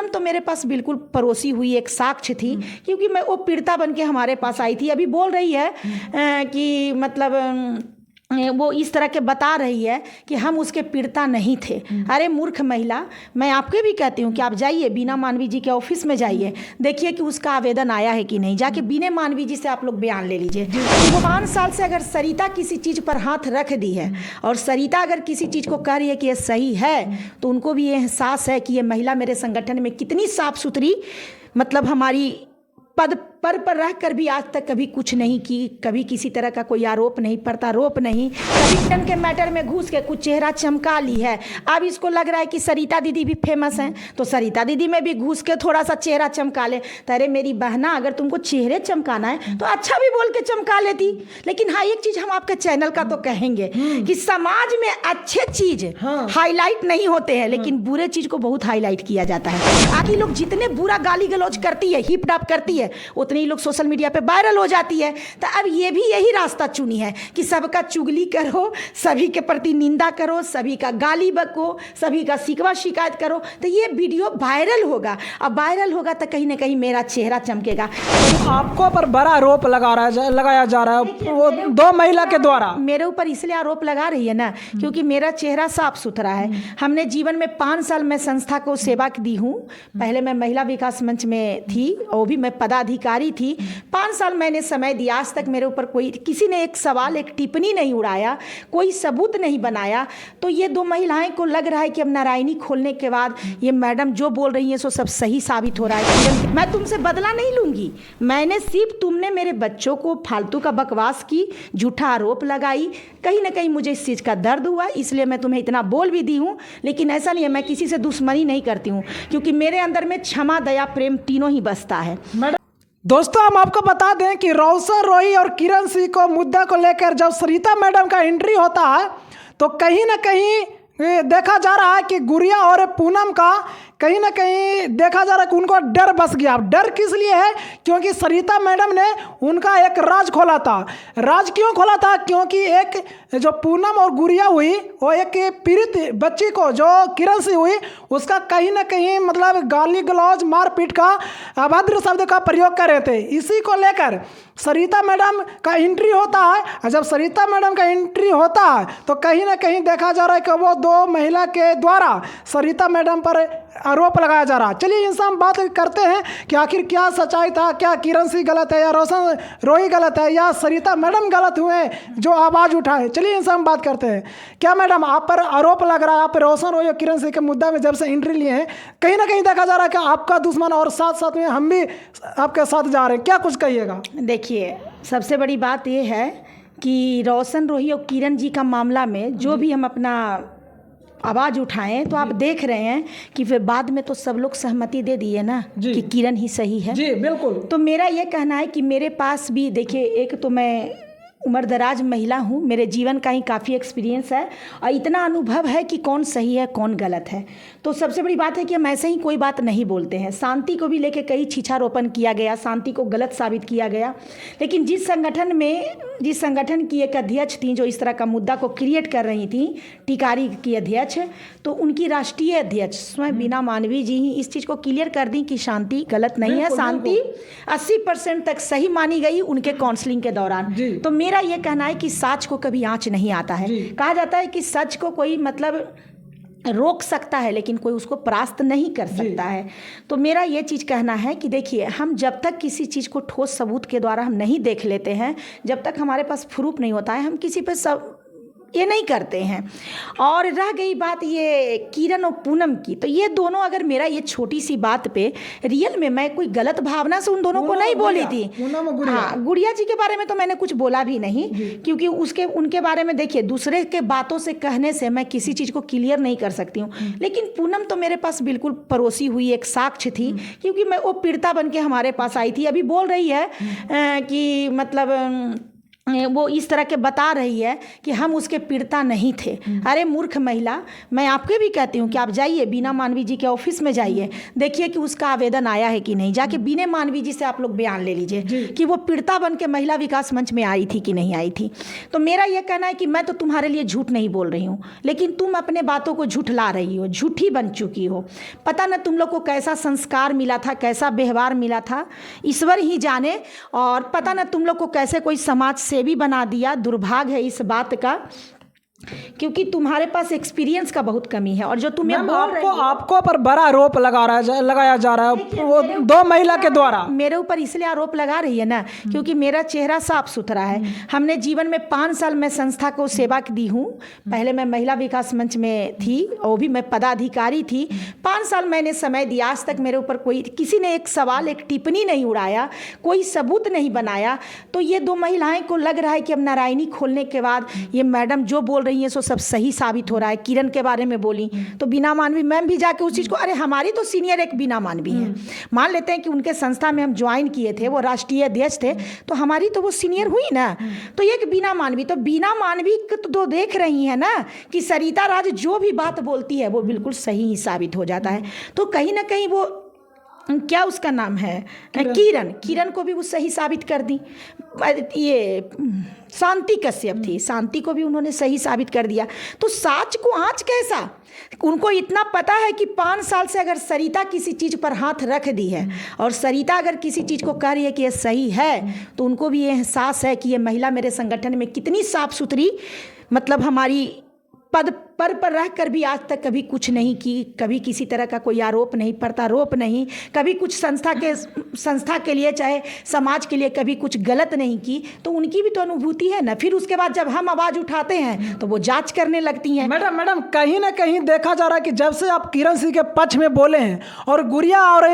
पूनम तो मेरे पास बिल्कुल परोसी हुई एक साक्ष्य थी, क्योंकि मैं वो पीड़िता बन के हमारे पास आई थी। अभी बोल रही है कि मतलब वो इस तरह के बता रही है कि हम उसके पीड़िता नहीं थे। अरे मूर्ख महिला, मैं आपके भी कहती हूँ कि आप जाइए बीना मानवी जी के ऑफिस में जाइए, देखिए कि उसका आवेदन आया है कि नहीं। जाके बीना मानवी जी से आप लोग बयान ले लीजिए। वो 5 साल से अगर सरिता किसी चीज़ पर हाथ रख दी है और सरिता अगर किसी चीज़ को कह रही है कि ये सही है, तो उनको भी ये एहसास है कि ये महिला मेरे संगठन में कितनी साफ सुथरी, मतलब हमारी पद पर रह कर भी आज तक कभी कुछ नहीं की, कभी किसी तरह का कोई आरोप नहीं, प्रत्यारोप नहीं, कभी किरण के मैटर में घुस के कुछ चेहरा चमका ली है। अब इसको लग रहा है कि सरिता दीदी भी फेमस हैं, तो सरिता दीदी में भी घुस के थोड़ा सा चेहरा चमका ले। तो अरे मेरी बहना, अगर तुमको चेहरे चमकाना है तो अच्छा भी बोल के चमका लेती। लेकिन हाँ, एक चीज़ हम आपके चैनल का तो कहेंगे कि समाज में अच्छे चीज़ हाईलाइट नहीं होते हैं, लेकिन बुरे चीज़ को बहुत हाईलाइट किया जाता है। आखिर लोग जितने बुरा गाली गलौज करती है, हिप डॉप करती है, उतने ही लोग सोशल मीडिया पे वायरल हो जाती है। तो अब ये भी यही रास्ता चुनी है कि सबका चुगली करो, सभी के प्रति निंदा करो, सभी का गाली बको, सभी का शिकवा शिकायत करो, तो ये वीडियो वायरल होगा। अब वायरल होगा तो कहीं ना कहीं मेरा चेहरा चमकेगा। आपको पर बड़ा आरोप लगाया जा रहा है वो 2 महिला के द्वारा। मेरे ऊपर इसलिए आरोप लगा रही है ना, क्योंकि मेरा चेहरा साफ सुथरा है। हमने जीवन में 5 साल मैं संस्था को सेवा दी हूँ। पहले मैं महिला विकास मंच में थी, वो भी मैं पदाधिकारी थी। 5 साल मैंने समय दिया। आज तक मेरे ऊपर कोई किसी ने एक सवाल, एक टिप्पणी नहीं उड़ाया, कोई सबूत नहीं बनाया। तो ये 2 महिलाएं को लग रहा है कि अब नारायणी खोलने के बाद ये मैडम जो बोल रही हैं सो सब सही साबित हो रहा है। मैं तुमसे बदला नहीं लूंगी, मैंने सिर्फ, तुमने मेरे बच्चों को फालतू का बकवास की, झूठा आरोप लगाई, कहीं ना कहीं मुझे इस चीज़ का दर्द हुआ, इसलिए मैं तुम्हें इतना बोल भी दी हूँ। लेकिन ऐसा नहीं है, मैं किसी से दुश्मनी नहीं करती हूँ, क्योंकि मेरे अंदर में क्षमा, दया, प्रेम तीनों ही बसता है। दोस्तों, हम आपको बता दें कि रोशन रोही और किरण सिंह को मुद्दा को लेकर जब सरिता मैडम का एंट्री होता है तो कहीं ना कहीं देखा जा रहा है कि गुड़िया और पूनम का कहीं ना कहीं देखा जा रहा है कि उनको डर बस गया। डर किस लिए है? क्योंकि सरिता मैडम ने उनका एक राज खोला था। राज क्यों खोला था? क्योंकि एक जो पूनम और गुड़िया हुई, वो एक पीड़ित बच्ची को जो किरण से हुई, उसका कहीं ना कहीं मतलब गाली गलौज, मारपीट का, अभद्र शब्द का प्रयोग कर रहे थे। इसी को लेकर सरिता मैडम का एंट्री होता है। और जब सरिता मैडम का एंट्री होता है तो कहीं ना कहीं देखा जा रहा है कि वो 2 महिला के द्वारा सरिता मैडम पर आरोप लगाया जा रहा है। चलिए इनसे हम बात करते हैं कि आखिर क्या सच्चाई था, क्या किरण सिंह गलत है या रोशन रोही गलत है या सरिता मैडम गलत हुए जो आवाज़ उठाए। चलिए इनसे हम बात करते हैं। क्या मैडम, आप पर आरोप लग रहा है, आप रोशन रोही और किरण सिंह के मुद्दा में जब से एंट्री लिए हैं, कहीं ना कहीं देखा जा रहा है कि आपका दुश्मन और साथ साथ में हम भी आपके साथ जा रहे हैं, क्या कुछ कहिएगा? देखिए, सबसे बड़ी बात यह है कि रोशन रोही और किरण जी का मामला में जो भी हम अपना आवाज़ उठाएं, तो आप देख रहे हैं कि फिर बाद में तो सब लोग सहमति दे दिए ना कि किरण ही सही है। जी बिल्कुल। तो मेरा ये कहना है कि मेरे पास भी, देखिए, एक तो मैं उम्रदराज महिला हूँ, मेरे जीवन का ही काफ़ी एक्सपीरियंस है और इतना अनुभव है कि कौन सही है कौन गलत है। तो सबसे बड़ी बात है कि हम ऐसे ही कोई बात नहीं बोलते हैं। शांति को भी लेके कई छीछारोपण किया गया, शांति को गलत साबित किया गया, लेकिन जिस संगठन की एक अध्यक्ष थी जो इस तरह का मुद्दा को क्रिएट कर रही थी, टिकारी की अध्यक्ष, तो उनकी राष्ट्रीय अध्यक्ष स्वयं बीना मानवी जी ही इस चीज़ को क्लियर कर दी कि शांति गलत नहीं है। शांति 80% तक सही मानी गई उनके काउंसलिंग के दौरान। तो मेरा ये कहना है कि सच को कभी आँच नहीं आता है। कहा जाता है कि सच को कोई मतलब रोक सकता है, लेकिन कोई उसको परास्त नहीं कर सकता है। तो मेरा ये चीज़ कहना है कि देखिए, हम जब तक किसी चीज़ को ठोस सबूत के द्वारा हम नहीं देख लेते हैं, जब तक हमारे पास प्रूफ नहीं होता है, हम किसी पे सब ये नहीं करते हैं। और रह गई बात ये किरण और पूनम की, तो ये दोनों, अगर मेरा ये छोटी सी बात पे रियल में मैं कोई गलत भावना से उन दोनों को नहीं बोली थी। हाँ, गुड़िया जी के बारे में तो मैंने कुछ बोला भी नहीं, क्योंकि उनके बारे में देखिए, दूसरे के बातों से कहने से मैं किसी चीज़ को क्लियर नहीं कर सकती हूँ। लेकिन पूनम तो मेरे पास बिल्कुल परोसी हुई एक साक्ष्य थी, क्योंकि मैं वो पीड़िता बन के हमारे पास आई थी। अभी बोल रही है कि मतलब वो इस तरह के बता रही है कि हम उसके पीड़िता नहीं थे। अरे मूर्ख महिला, मैं आपके भी कहती हूँ कि आप जाइए बीना मानवी जी के ऑफिस में जाइए, देखिए कि उसका आवेदन आया है कि नहीं। जाके बीना मानवी जी से आप लोग बयान ले लीजिए कि वो पीड़िता बन के महिला विकास मंच में आई थी कि नहीं आई थी। तो मेरा यह कहना है कि मैं तो तुम्हारे लिए झूठ नहीं बोल रही हूँ, लेकिन तुम अपने बातों को झूठला रही हो, झूठी बन चुकी हो। पता न तुम लोग को कैसा संस्कार मिला था, कैसा व्यवहार मिला था, ईश्वर ही जाने। और पता न तुम लोग को कैसे कोई समाज से भी बना दिया। दुर्भाग्य है इस बात का, क्योंकि तुम्हारे पास एक्सपीरियंस का बहुत कमी है। और जो तुम्हें आपको पर बड़ा आरोप लगाया जा रहा है वो दो महिला के द्वारा। मेरे ऊपर इसलिए आरोप लगा रही है ना क्योंकि मेरा चेहरा साफ सुथरा है। हमने जीवन में 5 साल मैं संस्था को सेवा दी हूँ। पहले मैं महिला विकास मंच में थी, वो भी मैं पदाधिकारी थी। 5 साल मैंने समय दिया। आज तक मेरे ऊपर कोई किसी ने एक सवाल, एक टिप्पणी नहीं उड़ाया, कोई सबूत नहीं बनाया। तो ये 2 महिलाएं को लग रहा है कि अब नारायणी खोलने के बाद ये मैडम जो बोल रही है सो सब सही साबित हो रहा है। किरण के बारे में बोली तो बीना मानवी मैम भी जाके उस चीज़ को, अरे हमारी तो सीनियर एक बीना मानवी है, मान लेते हैं कि उनके संस्था में हम ज्वाइन किए थे, वो राष्ट्रीय अध्यक्ष थे, तो हमारी तो वो सीनियर हुई ना। तो एक बीना मानवी, तो बीना मानवी तो देख रही है ना कि सरिता राज जो भी बात बोलती है वो बिल्कुल सही ही साबित हो जाता है। तो कहीं ना कहीं वो क्या उसका नाम है किरण को भी वो सही साबित कर दी। ये शांति कश्यप थी, शांति को भी उन्होंने सही साबित कर दिया। तो साच को आँच कैसा, उनको इतना पता है कि 5 साल से अगर सरिता किसी चीज़ पर हाथ रख दी है और सरिता अगर किसी चीज़ को कह रही है कि ये सही है, तो उनको भी ये एहसास है कि ये महिला मेरे संगठन में कितनी साफ सुथरी, मतलब हमारी पद पर रहकर भी आज तक कभी कुछ नहीं की, कभी किसी तरह का कोई आरोप नहीं, प्रत्यारोप नहीं, कभी कुछ संस्था के लिए चाहे समाज के लिए कभी कुछ गलत नहीं की। तो उनकी भी तो अनुभूति है ना। फिर उसके बाद जब हम आवाज़ उठाते हैं तो वो जांच करने लगती हैं। मैडम कहीं ना कहीं देखा जा रहा है कि जब से आप किरण सिंह के पक्ष में बोले हैं और गुड़िया और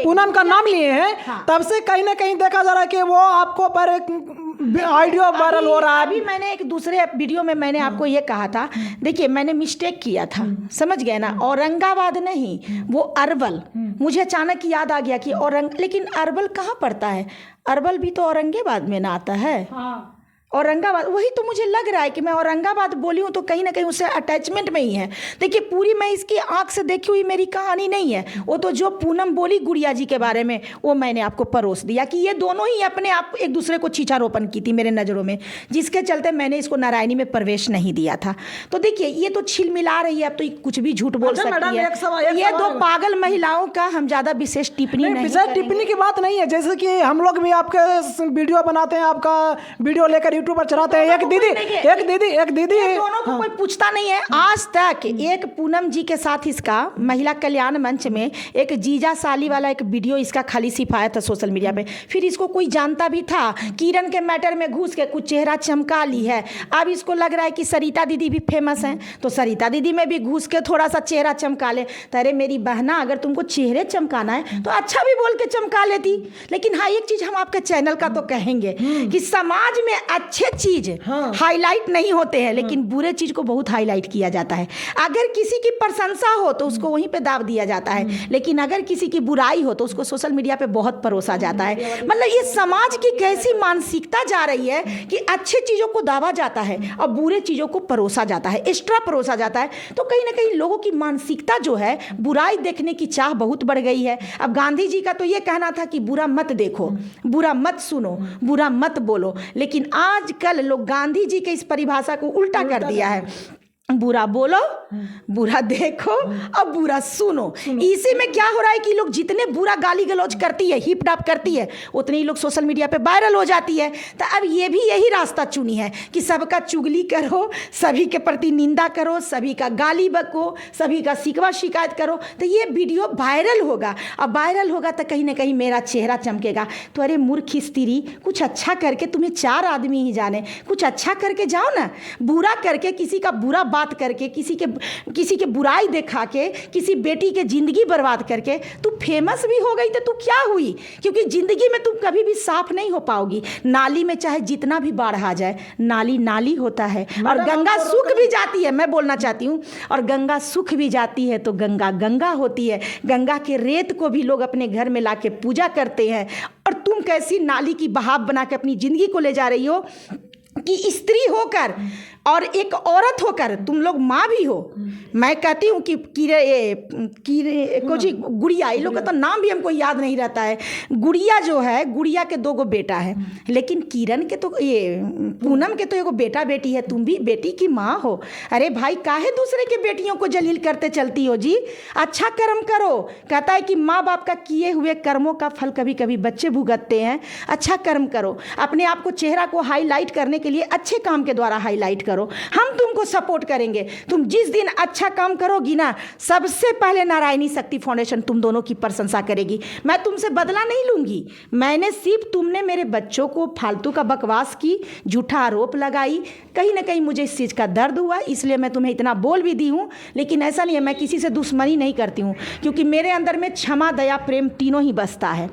पूनम का नाम लिए हैं, तब से कहीं ना कहीं देखा जा रहा है कि वो आपको पर एक आइडिया वायरल हो रहा है। अभी मैंने एक दूसरे वीडियो में मैंने आपको ये कहा था, देखिए मैंने मिस्टेक किया था, समझ गए ना। औरंगाबाद नहीं, वो अरवल। मुझे अचानक याद आ गया कि लेकिन अरवल कहाँ पड़ता है? अरवल भी तो औरंगाबाद में ना आता है। हाँ। औरंगाबाद, वही तो मुझे लग रहा है कि मैं औरंगाबाद बोली हूँ तो कहीं ना कहीं उससे अटैचमेंट में ही है। देखिए पूरी मैं इसकी आंख से देखी हुई मेरी कहानी नहीं है। वो तो जो पूनम बोली गुड़िया जी के बारे में, वो मैंने आपको परोस दिया कि ये दोनों ही अपने आप एक दूसरे को छीछारोपण की थी मेरे नज़रों में, जिसके चलते मैंने इसको नारायणी में प्रवेश नहीं दिया था। तो देखिए ये तो छिल मिला रही है, अब तो कुछ भी झूठ बोल सकती है। ये 2 पागल महिलाओं का हम ज़्यादा विशेष टिप्पणी नहीं, टिप्पणी की बात नहीं है। जैसे कि हम लोग भी आपके वीडियो बनाते हैं, आपका वीडियो लेकर यूट्यूब पर चलाते हैं। एक दीदी दोनों को कोई पूछता नहीं है आज तक। एक पूनम जी के साथ इसका महिला कल्याण मंच में एक जीजा साली वाला एक वीडियो इसका खाली सिफाया था सोशल मीडिया पे। फिर इसको कोई जानता भी था? किरण के मैटर में घुस के कुछ चेहरा चमका ली है। अब इसको लग रहा है कि सरिता दीदी भी फेमस हैं, तो सरिता दीदी में भी घुस के थोड़ा सा चेहरा चमका ले। तो अरे मेरी बहना, अगर तुमको चेहरे चमकाना है तो अच्छा भी बोल के चमका लेती। लेकिन हाँ, एक चीज हम आपके चैनल का तो कहेंगे कि समाज में अच्छे चीज हाईलाइट नहीं होते हैं, लेकिन बुरे चीज को बहुत हाईलाइट किया जाता है। अगर किसी की प्रशंसा हो तो उसको वहीं पे दाव दिया जाता है, लेकिन अगर किसी की बुराई हो तो उसको सोशल मीडिया पे बहुत परोसा जाता है। मतलब ये समाज की कैसी मानसिकता जा रही है कि अच्छे चीजों को दावा जाता है और बुरे चीजों को परोसा जाता है, एक्स्ट्रा परोसा जाता है। तो कहीं ना कहीं लोगों की मानसिकता जो है, बुराई देखने की चाह बहुत बढ़ गई है। अब गांधी जी का तो ये कहना था कि बुरा मत देखो, बुरा मत सुनो, बुरा मत बोलो, लेकिन आजकल लोग गांधी जी के इस परिभाषा को उल्टा कर दिया है। बुरा बोलो, बुरा देखो और बुरा सुनो। इसी में क्या हो रहा है कि लोग जितने बुरा गाली गलौज करती है, हिप डाप करती है, उतने ही लोग सोशल मीडिया पे वायरल हो जाती है। तो अब ये भी यही रास्ता चुनी है कि सबका चुगली करो, सभी के प्रति निंदा करो, सभी का गाली बको, सभी का शिकवा शिकायत करो, तो ये वीडियो वायरल होगा। अब वायरल होगा तो कहीं ना कहीं मेरा चेहरा चमकेगा। तो अरे मूर्ख स्त्री, कुछ अच्छा करके, तुम्हें 4 आदमी ही जाने, कुछ अच्छा करके जाओ ना। बुरा करके, किसी का बुरा बात करके, किसी के बुराई दिखा के, किसी बेटी के जिंदगी बर्बाद करके तू फेमस भी हो गई तो तू क्या हुई? क्योंकि जिंदगी में तुम कभी भी साफ नहीं हो पाओगी। नाली में चाहे जितना भी बाढ़ आ जाए, नाली नाली होता है और गंगा सूख भी जाती है। मैं बोलना चाहती हूँ, और गंगा सूख भी जाती है तो गंगा गंगा होती है। गंगा के रेत को भी लोग अपने घर में लाके पूजा करते हैं, और तुम कैसी नाली की बहाव बना के अपनी जिंदगी को ले जा रही हो। कि स्त्री होकर और एक औरत होकर तुम लोग माँ भी हो। मैं कहती हूँ कि कुछ गुड़िया, ये लोग का तो नाम भी हमको याद नहीं रहता है। गुड़िया जो है, गुड़िया के 2 बेटा है, लेकिन किरण के तो ये पूनम के तो 1 बेटा बेटी है। तुम भी बेटी की माँ हो। अरे भाई, काहे दूसरे के बेटियों को जलील करते चलती हो जी? अच्छा कर्म करो। कहता है कि माँ बाप का किए हुए कर्मों का फल कभी कभी बच्चे भुगतते हैं। अच्छा कर्म करो। अपने आप को, चेहरा को हाईलाइट करने के लिए अच्छे काम के द्वारा हाईलाइट करो। हम तुमको सपोर्ट करेंगे। तुम जिस दिन अच्छा काम करोगी ना, सबसे पहले नारायणी शक्ति फाउंडेशन तुम दोनों की प्रशंसा करेगी। मैं तुमसे बदला नहीं लूंगी। मैंने सिर्फ, तुमने मेरे बच्चों को फालतू का बकवास की, झूठा आरोप लगाई, कहीं ना कहीं मुझे इस चीज़ का दर्द हुआ, इसलिए मैं तुम्हें इतना बोल भी दी हूँ। लेकिन ऐसा नहीं है, मैं किसी से दुश्मनी नहीं करती हूँ, क्योंकि मेरे अंदर में क्षमा, दया, प्रेम तीनों ही बसता है।